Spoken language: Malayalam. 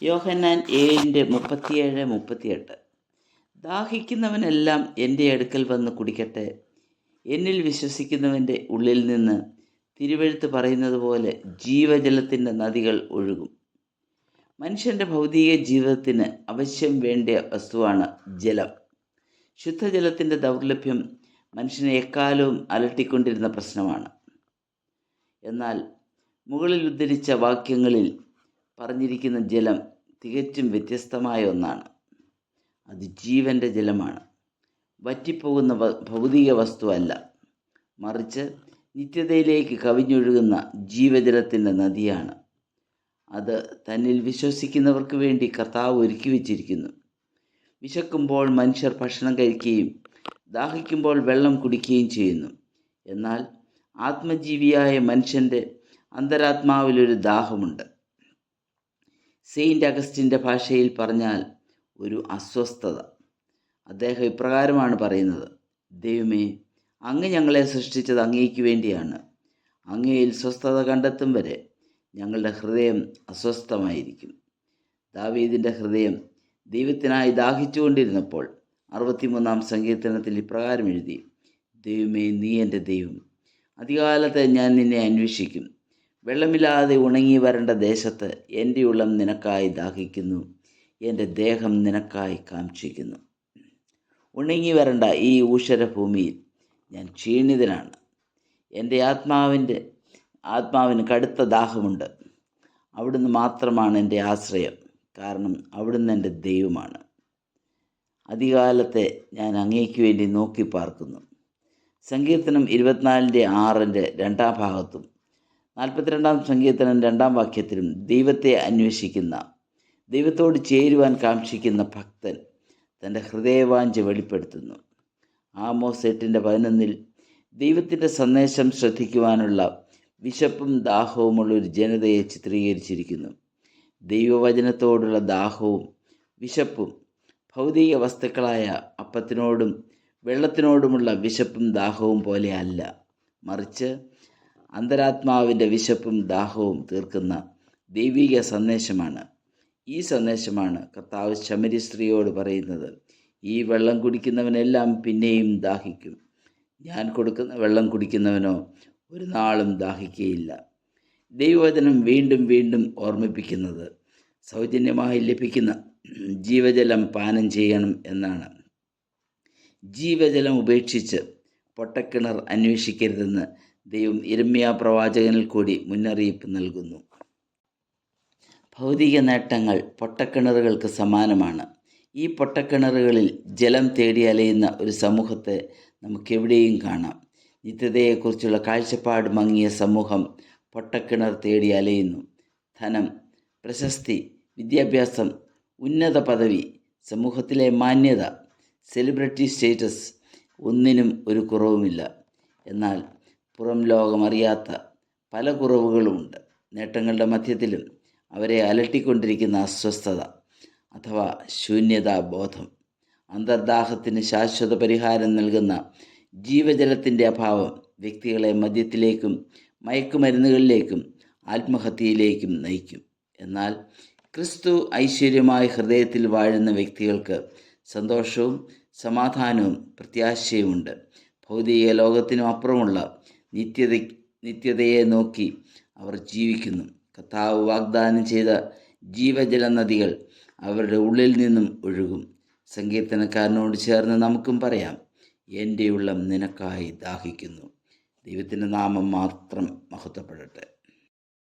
യോഹന്നാൻ 7:37-38. ദാഹിക്കുന്നവനെല്ലാം എൻ്റെ അടുക്കൽ വന്ന് കുടിക്കട്ടെ. എന്നിൽ വിശ്വസിക്കുന്നവൻ്റെ ഉള്ളിൽ നിന്ന് തിരുവെഴുത്ത് പറയുന്നത് പോലെ ജീവജലത്തിൻ്റെ നദികൾ ഒഴുകും. മനുഷ്യൻ്റെ ഭൗതിക ജീവിതത്തിന് അവശ്യം വേണ്ട വസ്തുവാണ് ജലം. ശുദ്ധജലത്തിൻ്റെ ദൗർലഭ്യം മനുഷ്യനെ എക്കാലവും അലട്ടിക്കൊണ്ടിരുന്ന പ്രശ്നമാണ്. എന്നാൽ മുകളിൽ ഉദ്ധരിച്ച വാക്യങ്ങളിൽ പറഞ്ഞിരിക്കുന്ന ജലം തികച്ചും വ്യത്യസ്തമായ ഒന്നാണ്. അത് ജീവൻ്റെ ജലമാണ്. വറ്റിപ്പോകുന്ന ഭൗതിക വസ്തുവല്ല, മറിച്ച് നിത്യതയിലേക്ക് കവിഞ്ഞൊഴുകുന്ന ജീവജലത്തിൻ്റെ നദിയാണ്. അത് തന്നിൽ വിശ്വസിക്കുന്നവർക്ക് വേണ്ടി കർത്താവ് ഒരുക്കി വച്ചിരിക്കുന്നു. വിശക്കുമ്പോൾ മനുഷ്യർ ഭക്ഷണം കഴിക്കുകയും ദാഹിക്കുമ്പോൾ വെള്ളം കുടിക്കുകയും ചെയ്യുന്നു. എന്നാൽ ആത്മജീവിയായ മനുഷ്യൻ്റെ അന്തരാത്മാവിലൊരു ദാഹമുണ്ട്. സെയിൻറ്റ് അഗസ്റ്റിൻ്റെ ഭാഷയിൽ പറഞ്ഞാൽ ഒരു അസ്വസ്ഥത. അദ്ദേഹം ഇപ്രകാരമാണ് പറയുന്നത്: ദൈവമേ, അങ്ങ് ഞങ്ങളെ സൃഷ്ടിച്ചത് അങ്ങേക്ക് വേണ്ടിയാണ്. അങ്ങയിൽ സ്വസ്ഥത കണ്ടെത്തും വരെ ഞങ്ങളുടെ ഹൃദയം അസ്വസ്ഥമായിരിക്കും. ദാവീദിൻ്റെ ഹൃദയം ദൈവത്തിനായി ദാഹിച്ചുകൊണ്ടിരുന്നപ്പോൾ 63-ാം സങ്കീർത്തനത്തിൽ ഇപ്രകാരം എഴുതി: ദൈവമേ, നീ എൻ്റെ ദൈവം, അധികാലത്ത് ഞാൻ നിന്നെ അന്വേഷിക്കും. വെള്ളമില്ലാതെ ഉണങ്ങി വരേണ്ട ദേശത്ത് എൻ്റെ ഉള്ളം നിനക്കായി ദാഹിക്കുന്നു, എൻ്റെ ദേഹം നിനക്കായി കാംക്ഷിക്കുന്നു. ഉണങ്ങി വരേണ്ട ഈ ഊഷരഭൂമിയിൽ ഞാൻ ക്ഷീണിതനാണ്. എൻ്റെ ആത്മാവിന് കടുത്ത ദാഹമുണ്ട്. അവിടുന്ന് മാത്രമാണ് എൻ്റെ ആശ്രയം, കാരണം അവിടുന്ന് എൻ്റെ ദൈവമാണ്. അധികാലത്തെ ഞാൻ അങ്ങേക്ക് വേണ്ടി നോക്കി പാർക്കുന്നു. സങ്കീർത്തനം 24:6 രണ്ടാം ഭാഗത്തും 42-ാം സങ്കീർത്തനം 2-ാം വാക്യത്തിലും ദൈവത്തെ അന്വേഷിക്കുന്ന, ദൈവത്തോട് ചേരുവാൻ കാക്ഷിക്കുന്ന ഭക്തൻ തൻ്റെ ഹൃദയവാഞ്ച വെളിപ്പെടുത്തുന്നു. ആമോസ് 8:11 ദൈവത്തിൻ്റെ സന്ദേശം ശ്രദ്ധിക്കുവാനുള്ള വിശപ്പും ദാഹവുമുള്ള ഒരു ജനതയെ ചിത്രീകരിച്ചിരിക്കുന്നു. ദൈവവചനത്തോടുള്ള ദാഹവും വിശപ്പും ഭൗതിക വസ്തുക്കളായ അപ്പത്തിനോടും വെള്ളത്തിനോടുമുള്ള വിശപ്പും ദാഹവും പോലെ അല്ല, മറിച്ച് അന്തരാത്മാവിൻ്റെ വിശപ്പും ദാഹവും തീർക്കുന്ന ദൈവിക സന്ദേശമാണ്. ഈ സന്ദേശമാണ് കർത്താവ് ശമരി സ്ത്രീയോട് പറയുന്നത്: ഈ വെള്ളം കുടിക്കുന്നവനെല്ലാം പിന്നെയും ദാഹിക്കും. ഞാൻ കൊടുക്കുന്ന വെള്ളം കുടിക്കുന്നവനോ ഒരു നാളും ദാഹിക്കുകയില്ല. ദൈവവചനം വീണ്ടും വീണ്ടും ഓർമ്മിപ്പിക്കുന്നത് സൗജന്യമായി ലഭിക്കുന്ന ജീവജലം പാനം ചെയ്യണം എന്നാണ്. ജീവജലം ഉപേക്ഷിച്ച് പൊട്ടക്കിണർ അന്വേഷിക്കരുതെന്ന് ദൈവം യിരെമ്യാ പ്രവാചകനിൽ കൂടി മുന്നറിയിപ്പ് നൽകുന്നു. ഭൗതിക നേട്ടങ്ങൾ പൊട്ടക്കിണറുകൾക്ക് സമാനമാണ്. ഈ പൊട്ടക്കിണറുകളിൽ ജലം തേടി അലയുന്ന ഒരു സമൂഹത്തെ നമുക്കെവിടെയും കാണാം. നിത്യതയെക്കുറിച്ചുള്ള കാഴ്ചപ്പാട് മങ്ങിയ സമൂഹം പൊട്ടക്കിണർ തേടി അലയുന്നു. ധനം, പ്രശസ്തി, വിദ്യാഭ്യാസം, ഉന്നത പദവി, സമൂഹത്തിലെ മാന്യത, സെലിബ്രിറ്റി സ്റ്റേറ്റസ്, ഒന്നിനും ഒരു കുറവുമില്ല. എന്നാൽ പുറം ലോകമറിയാത്ത പല കുറവുകളുമുണ്ട്. നേട്ടങ്ങളുടെ മധ്യത്തിലും അവരെ അലട്ടിക്കൊണ്ടിരിക്കുന്ന അസ്വസ്ഥത അഥവാ ശൂന്യതാബോധം. അന്തർദാഹത്തിന് ശാശ്വത പരിഹാരം നൽകുന്ന ജീവജലത്തിൻ്റെ അഭാവം വ്യക്തികളെ മദ്യത്തിലേക്കും മയക്കുമരുന്നുകളിലേക്കും ആത്മഹത്യയിലേക്കും നയിക്കും. എന്നാൽ ക്രിസ്തു ഐശ്വര്യമായ ഹൃദയത്തിൽ വാഴുന്ന വ്യക്തികൾക്ക് സന്തോഷവും സമാധാനവും പ്രത്യാശയുമുണ്ട്. ഭൗതിക ലോകത്തിനും അപ്പുറമുള്ള നിത്യതയെ നോക്കി അവർ ജീവിക്കുന്നു. കർത്താവ് വാഗ്ദാനം ചെയ്ത ജീവജല നദികൾ അവരുടെ ഉള്ളിൽ നിന്നും ഒഴുകും. സങ്കീർത്തനക്കാരനോട് ചേർന്ന് നമുക്കും പറയാം: എൻ്റെ ഉള്ളം നിനക്കായി ദാഹിക്കുന്നു. ദൈവത്തിൻ്റെ നാമം മാത്രം മഹത്വപ്പെടട്ടെ.